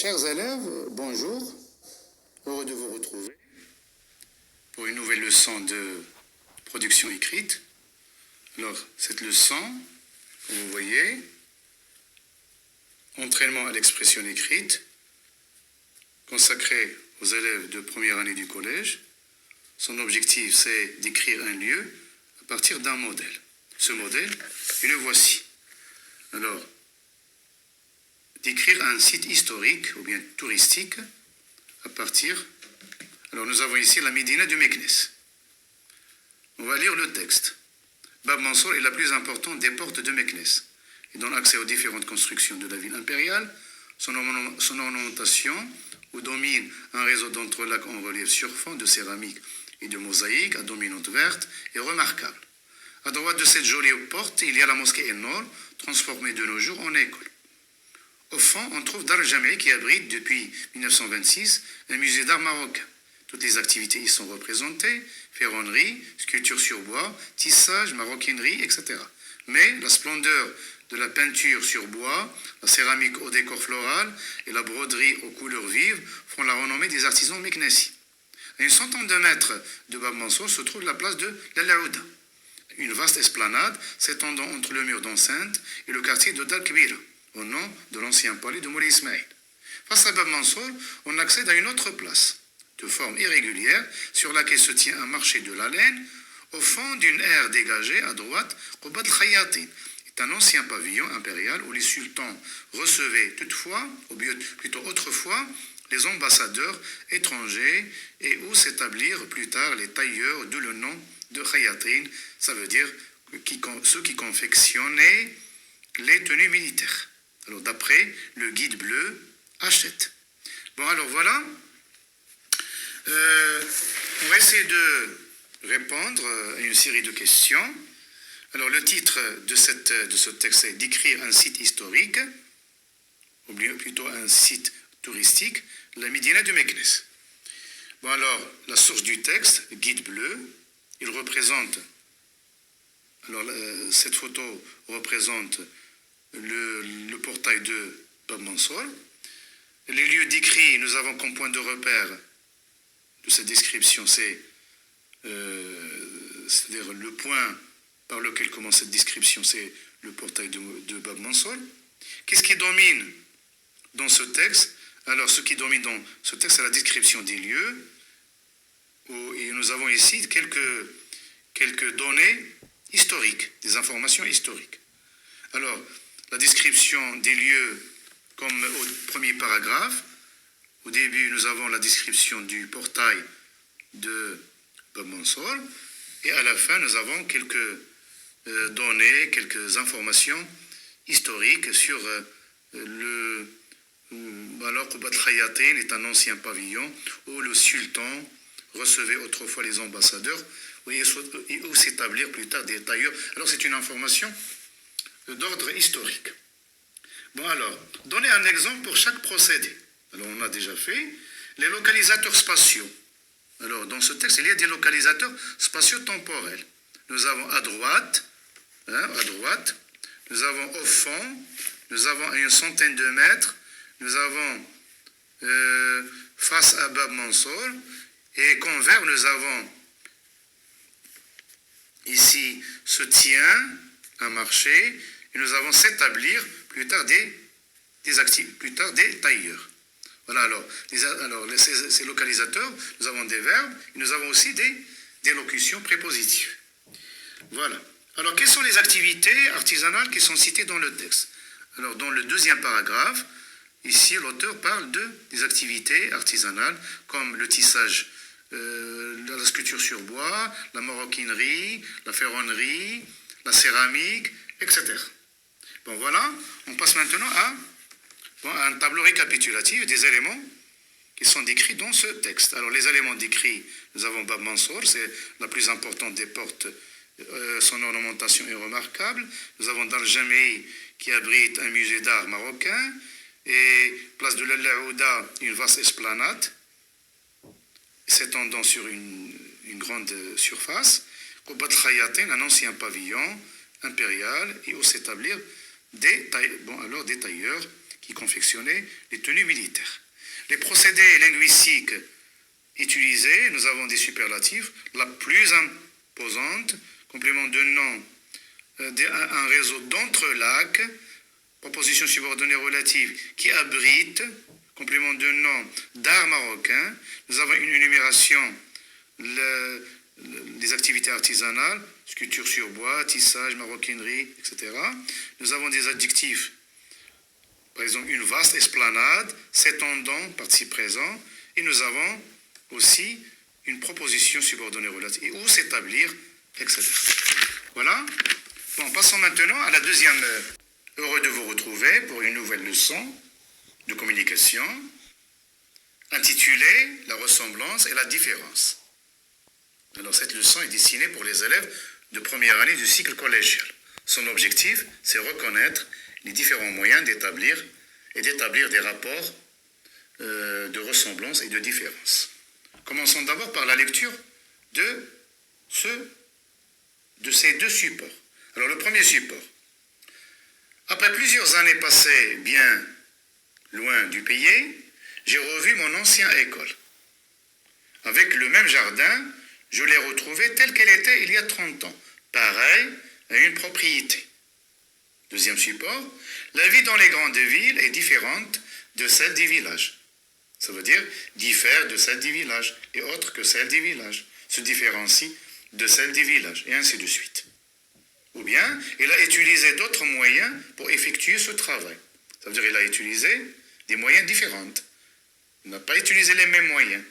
Chers élèves, bonjour. Heureux de vous retrouver pour une nouvelle leçon de production écrite. Alors, cette leçon, comme vous voyez, entraînement à l'expression écrite, consacrée aux élèves de première année du collège. Son objectif, c'est d'écrire un lieu à partir d'un modèle. Ce modèle, et le voici. Alors, d'écrire un site historique ou bien touristique à partir... Alors, nous avons ici la Médina du Meknès. On va lire le texte. Bab Mansour est la plus importante des portes de Meknès. Il donne accès aux différentes constructions de la ville impériale. Son ornementation, où domine un réseau d'entrelacs en relief sur fond de céramique et de mosaïque à dominante verte, est remarquable. À droite de cette jolie porte, il y a la mosquée El-Nor, transformée de nos jours en école. Au fond, on trouve Dar el-Jam'i qui abrite depuis 1926 un musée d'art marocain. Toutes les activités y sont représentées, ferronnerie, sculpture sur bois, tissage, maroquinerie, etc. Mais la splendeur de la peinture sur bois, la céramique au décor floral et la broderie aux couleurs vives font la renommée des artisans meknessi. À une centaine de mètres de Bab Mansour se trouve la place de l'Al-Aouda, une vaste esplanade s'étendant entre le mur d'enceinte et le quartier de Dar Kbira, au nom de l'ancien palais de Moulay Ismaïl. Face à Bab Mansour, on accède à une autre place, de forme irrégulière, sur laquelle se tient un marché de la laine, au fond d'une aire dégagée à droite, Qubat al-Khayatin. C'est un ancien pavillon impérial où les sultans recevaient toutefois, ou plutôt autrefois, les ambassadeurs étrangers et où s'établirent plus tard les tailleurs, d'où le nom de Khayatin, ça veut dire ceux qui confectionnaient les tenues militaires. Alors d'après le guide bleu, Hachette. Bon alors voilà, on va essayer de répondre à une série de questions. Alors le titre de ce texte est d'écrire un site historique, ou bien plutôt un site touristique, la Médina du Meknès. Bon alors, la source du texte, guide bleu, il représente, alors cette photo représente le portail de Bab Mansour. Les lieux décrits, nous avons comme point de repère de cette description, c'est-à-dire le point par lequel commence cette description, c'est le portail de Bab Mansour. Qu'est-ce qui domine dans ce texte? Alors, ce qui domine dans ce texte, c'est la description des lieux. Et nous avons ici quelques données historiques, des informations historiques. Alors, la description des lieux, comme au premier paragraphe, au début, nous avons la description du portail de Bab Mansour, et à la fin, nous avons quelques données, quelques informations historiques sur alors Qubat al-Khayatin est un ancien pavillon où le sultan recevait autrefois les ambassadeurs et où s'établirent plus tard des tailleurs. Alors c'est une information d'ordre historique. Bon alors, donnez un exemple pour chaque procédé. Alors on a déjà fait les localisateurs spatiaux. Alors dans ce texte, il y a des localisateurs spatio-temporels. Nous avons à droite, nous avons au fond, nous avons à une centaine de mètres, nous avons face à Bab Mansour, et convers, nous avons ici se tient un marché, et nous avons s'établir plus tard des tailleurs. Voilà, alors ces localisateurs, nous avons des verbes, et nous avons aussi des locutions prépositives. Voilà. Alors, quelles sont les activités artisanales qui sont citées dans le texte? Alors, dans le deuxième paragraphe, ici, l'auteur parle des activités artisanales, comme le tissage, la sculpture sur bois, la maroquinerie, la ferronnerie, la céramique, etc. Bon, voilà. On passe maintenant à un tableau récapitulatif des éléments qui sont décrits dans ce texte. Alors, les éléments décrits, nous avons Bab Mansour, c'est la plus importante des portes. Son ornementation est remarquable. Nous avons Dar el-Jam'i qui abrite un musée d'art marocain et place de l'Al-Aouda, une vaste esplanade s'étendant sur une grande surface. Qubat al-Khayatin, un ancien pavillon impérial et où s'établir des tailleurs qui confectionnaient les tenues militaires. Les procédés linguistiques utilisés, nous avons des superlatifs, la plus imposante, complément de nom, un réseau d'entrelacs, proposition subordonnée relative qui abrite, complément de nom d'art marocain. Nous avons une énumération des activités artisanales, sculpture sur bois, tissage, maroquinerie, etc. Nous avons des adjectifs, par exemple une vaste esplanade, s'étendant, participe présent, et nous avons aussi une proposition subordonnée relative, où s'établir, etc. Voilà. Bon, passons maintenant à la deuxième. Heureux de vous retrouver pour une nouvelle leçon de communication intitulée La ressemblance et la différence. Alors cette leçon est destinée pour les élèves de première année du cycle collégial. Son objectif, c'est reconnaître les différents moyens d'établir des rapports de ressemblance et de différence. Commençons d'abord par la lecture de ces deux supports. Alors le premier support. Après plusieurs années passées bien loin du pays, j'ai revu mon ancienne école. Avec le même jardin, je l'ai retrouvée telle qu'elle était il y a 30 ans, pareil à une propriété. Deuxième support, la vie dans les grandes villes est différente de celle des villages. Ça veut dire diffère de celle des villages et autre que celle des villages, se différencie de celle des villages, et ainsi de suite. Ou bien, il a utilisé d'autres moyens pour effectuer ce travail. Ça veut dire qu'il a utilisé des moyens différents. Il n'a pas utilisé les mêmes moyens.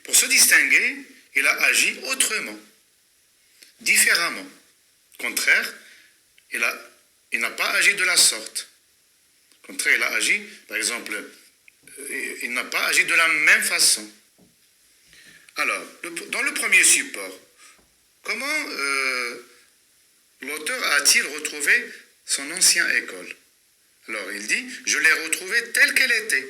Pour se distinguer, il a agi autrement, différemment. Au contraire, il n'a pas agi de la sorte. Au contraire, il a agi, par exemple, il n'a pas agi de la même façon. Alors, dans le premier support, comment l'auteur a-t-il retrouvé son ancienne école? Alors, il dit, je l'ai retrouvée telle qu'elle était.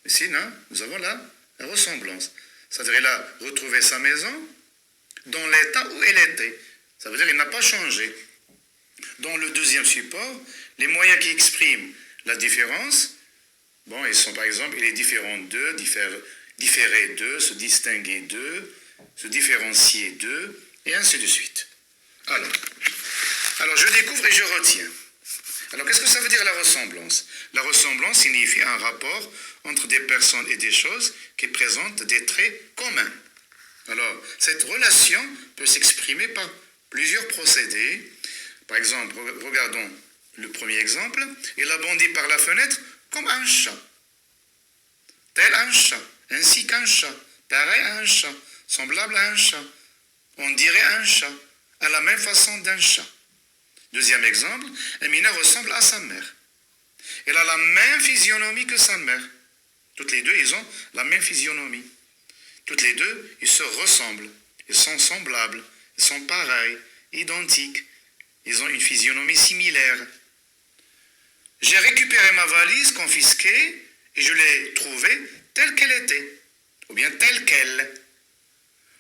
Ici, non, nous avons là la ressemblance. C'est-à-dire, il a retrouvé sa maison dans l'état où elle était. Ça veut dire qu'il n'a pas changé. Dans le deuxième support, les moyens qui expriment la différence, bon, ils sont par exemple, il est différent d'eux, différer d'eux, se distinguer d'eux, se différencier d'eux, et ainsi de suite. Alors, je découvre et je retiens. Alors, qu'est-ce que ça veut dire la ressemblance? La ressemblance signifie un rapport entre des personnes et des choses qui présentent des traits communs. Alors, cette relation peut s'exprimer par plusieurs procédés. Par exemple, regardons le premier exemple. Il a bondi par la fenêtre comme un chat. Tel un chat, ainsi qu'un chat, pareil à un chat, semblable à un chat. On dirait un chat, à la même façon d'un chat. Deuxième exemple, Amina ressemble à sa mère. Elle a la même physionomie que sa mère. Toutes les deux, ils ont la même physionomie. Toutes les deux, ils se ressemblent. Ils sont semblables. Ils sont pareils, identiques. Ils ont une physionomie similaire. J'ai récupéré ma valise confisquée et je l'ai trouvée telle qu'elle était. Ou bien telle qu'elle.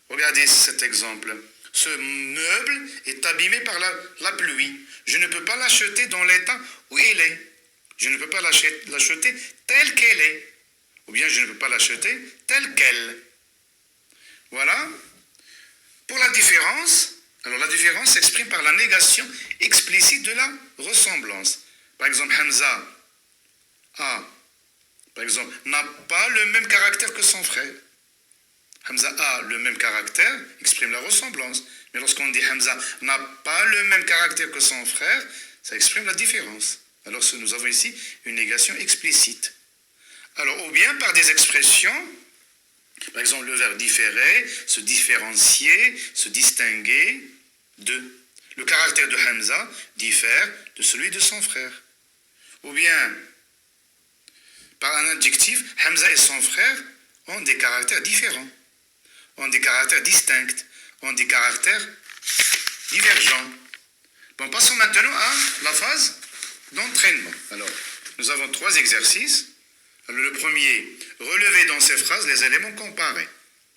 Regardez cet exemple. Ce meuble est abîmé par la pluie. Je ne peux pas l'acheter dans l'état où il est. Je ne peux pas l'acheter telle qu'elle est. Ou bien je ne peux pas l'acheter telle qu'elle. Voilà. Pour la différence, alors la différence s'exprime par la négation explicite de la ressemblance. Par exemple, Hamza n'a pas le même caractère que son frère. Hamza a le même caractère, exprime la ressemblance. Mais lorsqu'on dit Hamza n'a pas le même caractère que son frère, ça exprime la différence. Alors nous avons ici une négation explicite. Alors, ou bien par des expressions, par exemple le verbe différer, se différencier, se distinguer de. Le caractère de Hamza diffère de celui de son frère. Ou bien, par un adjectif, Hamza et son frère ont des caractères différents, ont des caractères distincts, ont des caractères divergents. Bon, passons maintenant à la phase d'entraînement. Alors, nous avons 3 exercices. Alors, le premier, relever dans ces phrases les éléments comparés.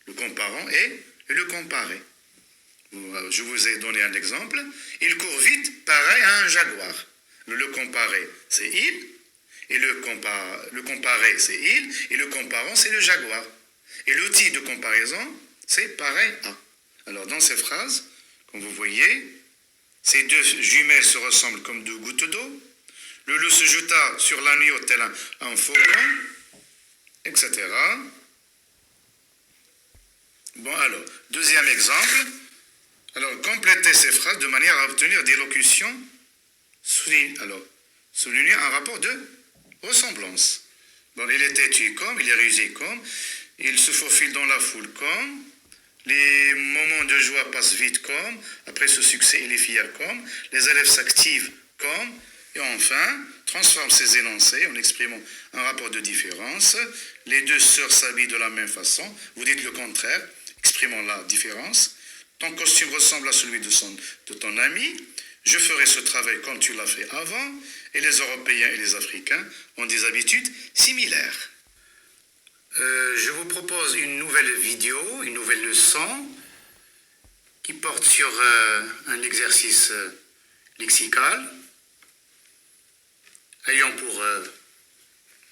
Le comparant et le comparé. Je vous ai donné un exemple. Il court vite, pareil à un jaguar. Le comparé, c'est il. Et le comparé, c'est il, et le comparant, c'est le jaguar. Et l'outil de comparaison, c'est pareil à. Alors, dans ces phrases, comme vous voyez, ces deux jumelles se ressemblent comme deux gouttes d'eau. Le loup se jeta sur l'agneau tel un faucon, etc. Bon, alors, deuxième exemple. Alors, complétez ces phrases de manière à obtenir des locutions soulignant un rapport de ressemblance. Bon, il est têtu comme, il est rusé comme, il se faufile dans la foule comme, les moments de joie passent vite comme, après ce succès, il est fier comme, les élèves s'activent comme, et enfin, transforme ces énoncés en exprimant un rapport de différence. Les deux sœurs s'habillent de la même façon, vous dites le contraire, exprimant la différence. Ton costume ressemble à celui de ton ami. Je ferai ce travail comme tu l'as fait avant. Et les Européens et les Africains ont des habitudes similaires. Je vous propose une nouvelle vidéo, une nouvelle leçon qui porte sur un exercice lexical ayant pour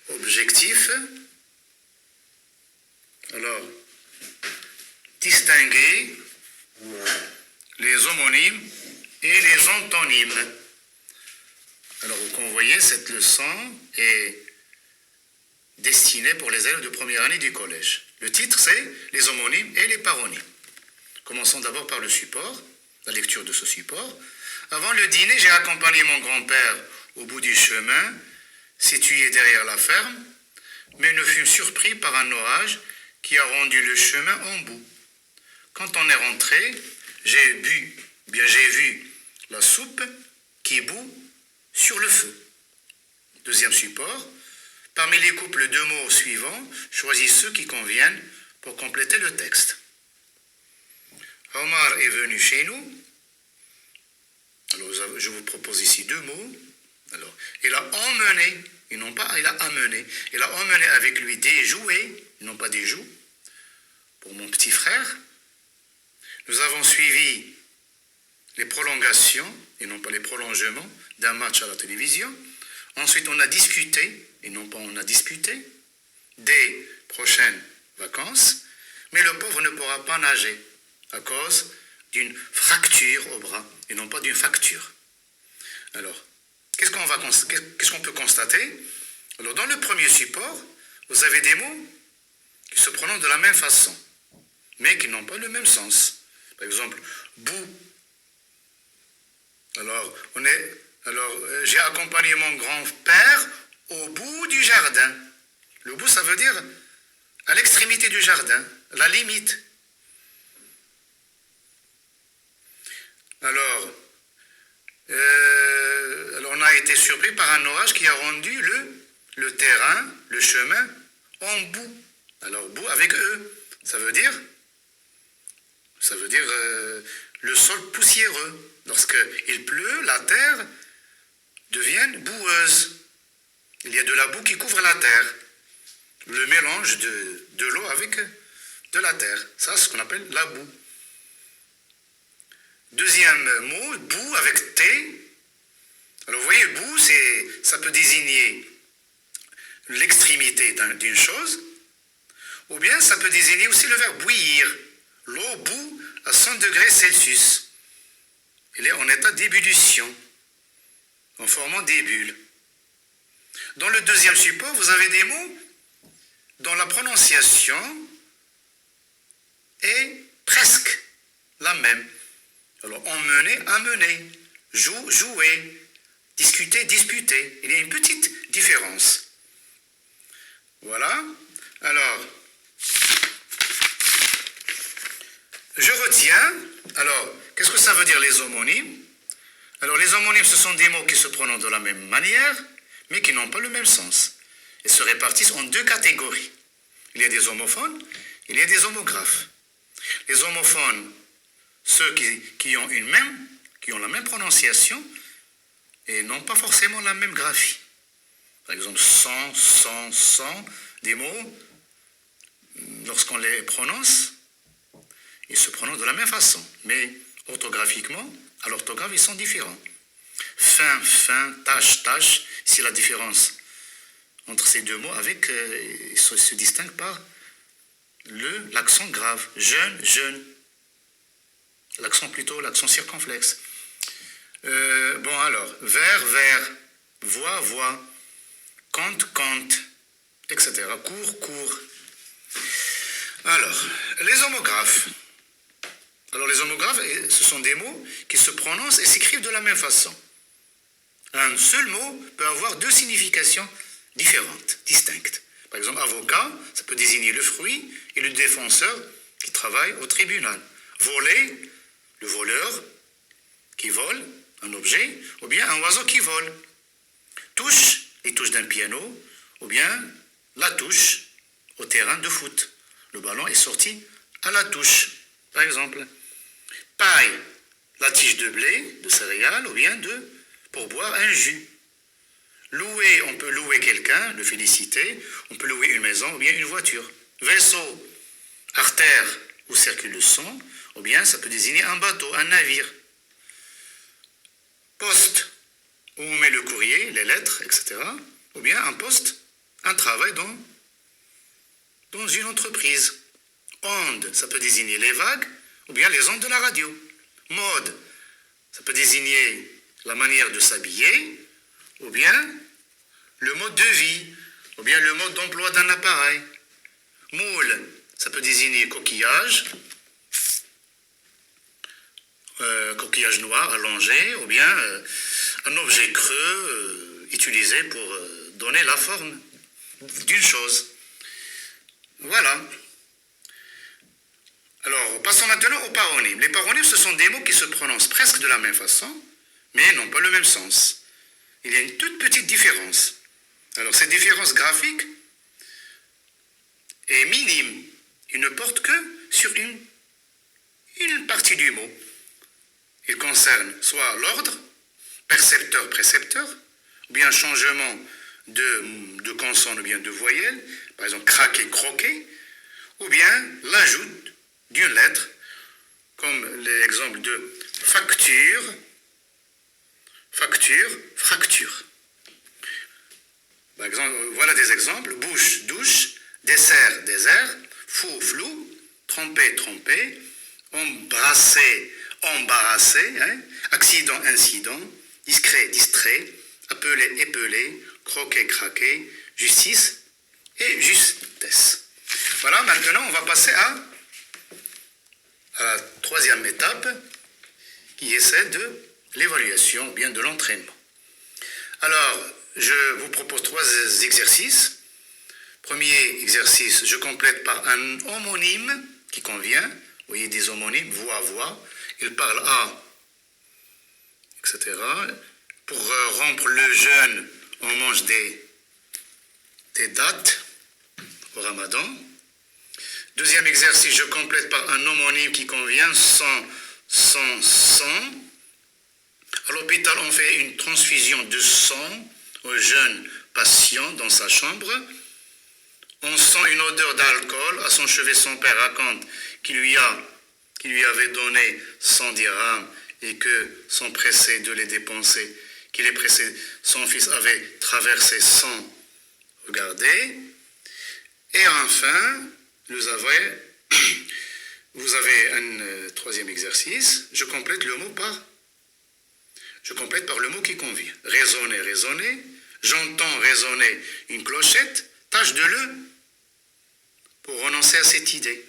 objectif, alors, distinguer les homonymes et les antonymes. Alors, comme vous voyez, cette leçon est destinée pour les élèves de première année du collège. Le titre, c'est les homonymes et les paronymes. Commençons d'abord par le support, la lecture de ce support. Avant le dîner, j'ai accompagné mon grand-père au bout du chemin, situé derrière la ferme, mais nous fûmes surpris par un orage qui a rendu le chemin en boue. Quand on est rentré, j'ai vu la soupe qui bout sur le feu. Deuxième support, parmi les couples de mots suivants, choisis ceux qui conviennent pour compléter le texte. Omar est venu chez nous. Alors, je vous propose ici deux mots. Alors, il a emmené, et non pas il a amené. Il a emmené avec lui des jouets, et non pas des joues, pour mon petit frère. Nous avons suivi les prolongations, et non pas les prolongements, d'un match à la télévision. Ensuite, on a discuté, et non pas on a disputé, des prochaines vacances. Mais le pauvre ne pourra pas nager à cause d'une fracture au bras, et non pas d'une facture. Alors, qu'est-ce qu'on peut constater? Alors, dans le premier support, vous avez des mots qui se prononcent de la même façon, mais qui n'ont pas le même sens. Par exemple, bout. Alors, j'ai accompagné mon grand-père au bout du jardin. Le bout, ça veut dire à l'extrémité du jardin, la limite. Alors, on a été surpris par un orage qui a rendu le terrain, le chemin, en boue. Alors, boue avec E, ça veut dire le sol poussiéreux. Lorsqu'il pleut, la terre devient boueuse. Il y a de la boue qui couvre la terre. Le mélange de l'eau avec de la terre. Ça, c'est ce qu'on appelle la boue. Deuxième mot, bout avec T. Alors vous voyez, bout, ça peut désigner l'extrémité d'une chose, ou bien ça peut désigner aussi le verbe bouillir. L'eau bout à 100 degrés Celsius. Elle est en état d'ébullition, en formant des bulles. Dans le deuxième support, vous avez des mots dont la prononciation est presque la même. Alors, emmener, amener, jouer, discuter, disputer. Il y a une petite différence. Voilà. Alors, je retiens. Alors, qu'est-ce que ça veut dire les homonymes? Alors, les homonymes, ce sont des mots qui se prononcent de la même manière, mais qui n'ont pas le même sens. Ils se répartissent en deux catégories. Il y a des homophones, il y a des homographes. Les homophones, ceux qui ont la même prononciation et n'ont pas forcément la même graphie. Par exemple, sans, des mots, lorsqu'on les prononce, ils se prononcent de la même façon. Mais orthographiquement, à l'orthographe, ils sont différents. Fin, tâche, c'est la différence entre ces deux mots avec, ils se distinguent par l'accent grave. Jeune, jeune. L'accent circonflexe. Bon alors, vers, vers, voix, voix, compte, compte, etc. Cours, cours. Alors, les homographes. Alors les homographes, ce sont des mots qui se prononcent et s'écrivent de la même façon. Un seul mot peut avoir deux significations différentes, distinctes. Par exemple, avocat, ça peut désigner le fruit et le défenseur qui travaille au tribunal. Voler, le voleur qui vole un objet, ou bien un oiseau qui vole. Touche, les touches d'un piano, ou bien la touche au terrain de foot. Le ballon est sorti à la touche, par exemple. Paille, la tige de blé, de céréales, ou bien pour boire un jus. Louer, on peut louer quelqu'un, le féliciter, on peut louer une maison ou bien une voiture. Vaisseau, artère ou circule le sang, ou bien ça peut désigner un bateau, un navire. Poste, où on met le courrier, les lettres, etc. Ou bien un poste, un travail dans une entreprise. Onde, ça peut désigner les vagues, ou bien les ondes de la radio. Mode, ça peut désigner la manière de s'habiller, ou bien le mode de vie, ou bien le mode d'emploi d'un appareil. Moule, ça peut désigner coquillage, coquillage noir allongé, ou bien un objet creux utilisé pour donner la forme d'une chose. Voilà. Alors, passons maintenant aux paronymes. Les paronymes, ce sont des mots qui se prononcent presque de la même façon, mais n'ont pas le même sens. Il y a une toute petite différence. Alors, cette différence graphique est minime. Il ne porte que sur une partie du mot. Il concerne soit l'ordre, percepteur-précepteur, ou bien changement de consonne ou bien de voyelle, par exemple craquer, croquer, ou bien l'ajout d'une lettre, comme l'exemple de facture, fracture. Par exemple, voilà des exemples: bouche, douche, dessert, désert, fou, flou, tromper, tromper, embrasser, embarrasser, accident, incident, discret, distrait, appeler, épeler, croquer, craquer, justice et justesse. Voilà, maintenant on va passer à la troisième étape, qui est celle de l'évaluation, ou bien de l'entraînement. Alors, je vous propose 3 exercices. Premier exercice, je complète par un homonyme qui convient. Vous voyez des homonymes, voix, voix. Il parle à, etc. Pour rompre le jeûne, on mange des dattes au Ramadan. Deuxième exercice, je complète par un homonyme qui convient, sang. À l'hôpital, on fait une transfusion de sang au jeune patient dans sa chambre. On sent une odeur d'alcool. À son chevet, son père raconte qu'il lui avait donné 100 dirhams et que sont pressés de les dépenser, qu'il est pressé, son fils avait traversé sans regarder. Et enfin, vous avez un troisième exercice. Je complète par le mot qui convient. Raisonner, raisonner. J'entends résonner une clochette. Tâche de le pour renoncer à cette idée.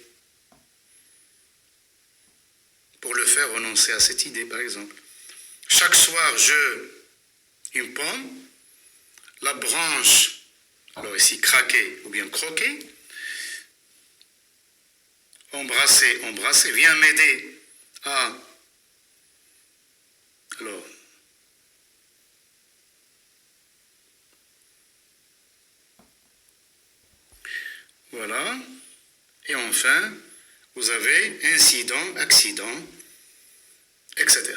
Pour le faire renoncer à cette idée, par exemple. Chaque soir, une pomme. La branche, alors ici, craquer ou bien croquer. Embrasser, viens m'aider à... Alors, voilà. Et enfin, vous avez incident, accident, etc.